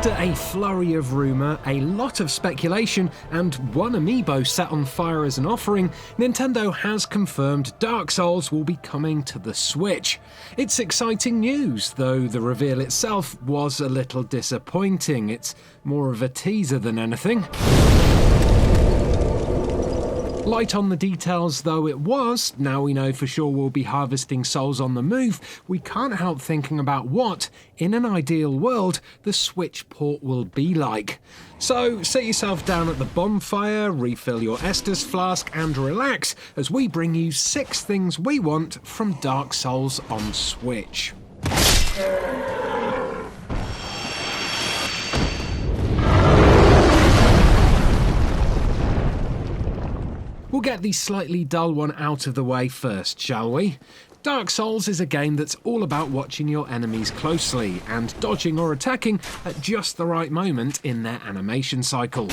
After a flurry of rumour, a lot of speculation, and one amiibo set on fire as an offering, Nintendo has confirmed Dark Souls will be coming to the Switch. It's exciting news, though the reveal itself was a little disappointing. It's more of a teaser than anything. Light on the details though it was, now we know for sure we'll be harvesting souls on the move, we can't help thinking about what, in an ideal world, the Switch port will be like. So sit yourself down at the bonfire, refill your Estus flask and relax as we bring you 6 things we want from Dark Souls on Switch. We'll get the slightly dull one out of the way first, shall we? Dark Souls is a game that's all about watching your enemies closely and dodging or attacking at just the right moment in their animation cycles.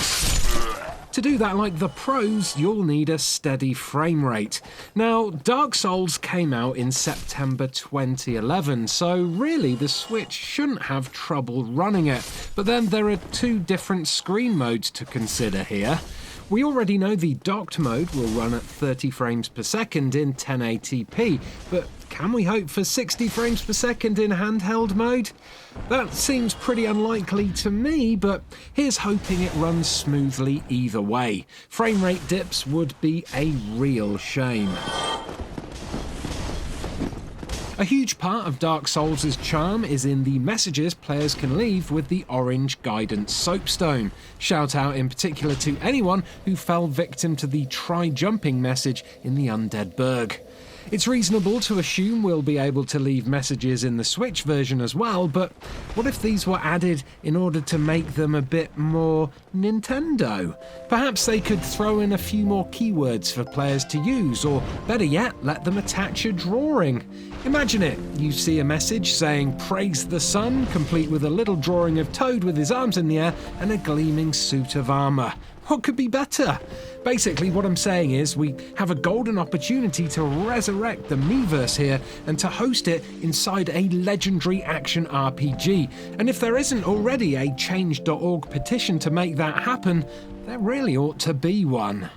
To do that like the pros, you'll need a steady frame rate. Now, Dark Souls came out in September 2011, so really the Switch shouldn't have trouble running it. But then there are 2 different screen modes to consider here. We already know the docked mode will run at 30 frames per second in 1080p, but can we hope for 60 frames per second in handheld mode? That seems pretty unlikely to me, but here's hoping it runs smoothly either way. Frame rate dips would be a real shame. A huge part of Dark Souls' charm is in the messages players can leave with the orange guidance soapstone. Shout out in particular to anyone who fell victim to the try jumping message in the Undead Burg. It's reasonable to assume we'll be able to leave messages in the Switch version as well, but what if these were added in order to make them a bit more Nintendo? Perhaps they could throw in a few more keywords for players to use, or better yet, let them attach a drawing. Imagine it, you see a message saying "Praise the Sun," complete with a little drawing of Toad with his arms in the air and a gleaming suit of armour. What could be better? Basically, what I'm saying is we have a golden opportunity to resurrect the Miiverse here and to host it inside a legendary action RPG. And if there isn't already a change.org petition to make that happen, there really ought to be one.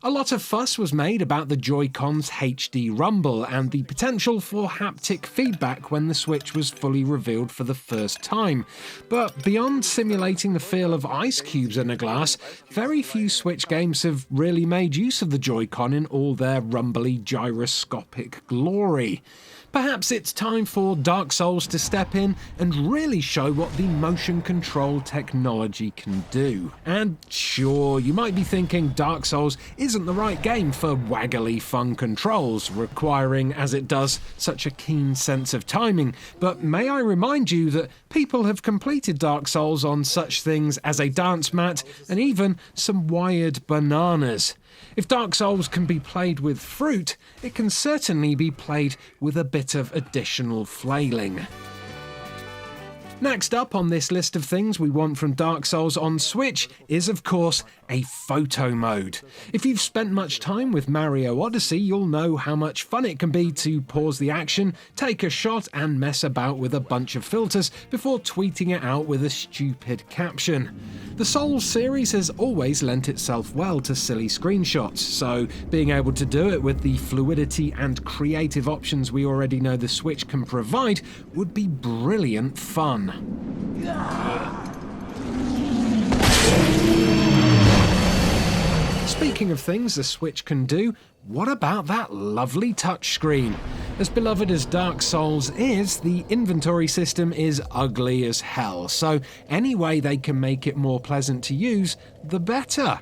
A lot of fuss was made about the Joy-Con's HD rumble and the potential for haptic feedback when the Switch was fully revealed for the first time. But beyond simulating the feel of ice cubes in a glass, very few Switch games have really made use of the Joy-Con in all their rumbly gyroscopic glory. Perhaps it's time for Dark Souls to step in and really show what the motion control technology can do. And sure, you might be thinking Dark Souls isn't the right game for waggly fun controls, requiring, as it does, such a keen sense of timing. But may I remind you that people have completed Dark Souls on such things as a dance mat and even some wired bananas. If Dark Souls can be played with fruit, it can certainly be played with a bit of additional flailing. Next up on this list of things we want from Dark Souls on Switch is, of course, a photo mode. If you've spent much time with Mario Odyssey, you'll know how much fun it can be to pause the action, take a shot and mess about with a bunch of filters before tweeting it out with a stupid caption. The Souls series has always lent itself well to silly screenshots, so being able to do it with the fluidity and creative options we already know the Switch can provide would be brilliant fun. Speaking of things the Switch can do, what about that lovely touchscreen? As beloved as Dark Souls is, the inventory system is ugly as hell, so any way they can make it more pleasant to use, the better.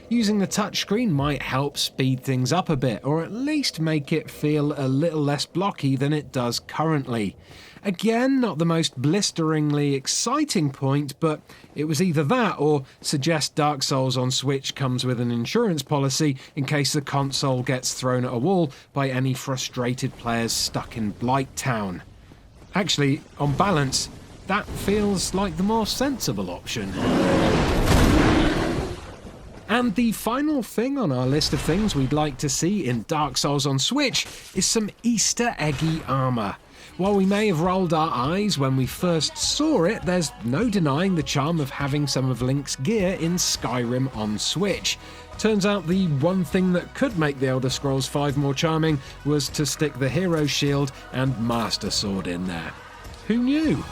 Using the touchscreen might help speed things up a bit, or at least make it feel a little less blocky than it does currently. Again, not the most blisteringly exciting point, but it was either that or suggest Dark Souls on Switch comes with an insurance policy in case the console gets thrown at a wall by any frustrated players stuck in Blighttown. Actually, on balance, that feels like the more sensible option. And the final thing on our list of things we'd like to see in Dark Souls on Switch is some Easter eggy armour. While we may have rolled our eyes when we first saw it, there's no denying the charm of having some of Link's gear in Skyrim on Switch. Turns out the one thing that could make The Elder Scrolls V more charming was to stick the Hero Shield and Master Sword in there. Who knew?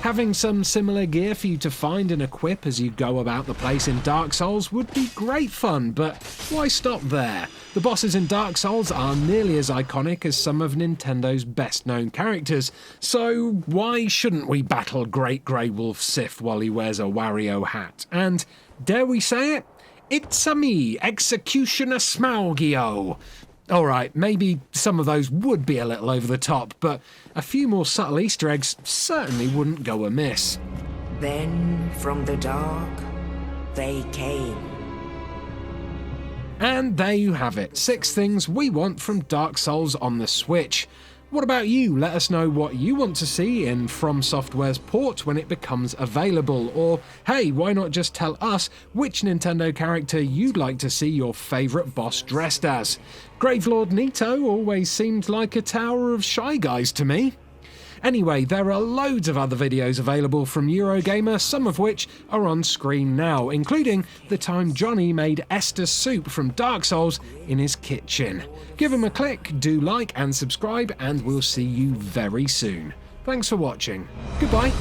Having some similar gear for you to find and equip as you go about the place in Dark Souls would be great fun, but why stop there? The bosses in Dark Souls are nearly as iconic as some of Nintendo's best-known characters, so why shouldn't we battle Great Grey Wolf Sif while he wears a Wario hat? And, dare we say it? It's a me, Executioner Smaugio. Alright, maybe some of those would be a little over the top, but a few more subtle Easter eggs certainly wouldn't go amiss. Then from the dark, they came. And there you have it, 6 things we want from Dark Souls on the Switch. What about you? Let us know what you want to see in From Software's port when it becomes available. Or, hey, why not just tell us which Nintendo character you'd like to see your favourite boss dressed as? Gravelord Nito always seemed like a Tower of Shy Guys to me. Anyway, there are loads of other videos available from Eurogamer, some of which are on screen now, including the time Johnny made Esther's soup from Dark Souls in his kitchen. Give him a click, do like and subscribe, and we'll see you very soon. Thanks for watching. Goodbye.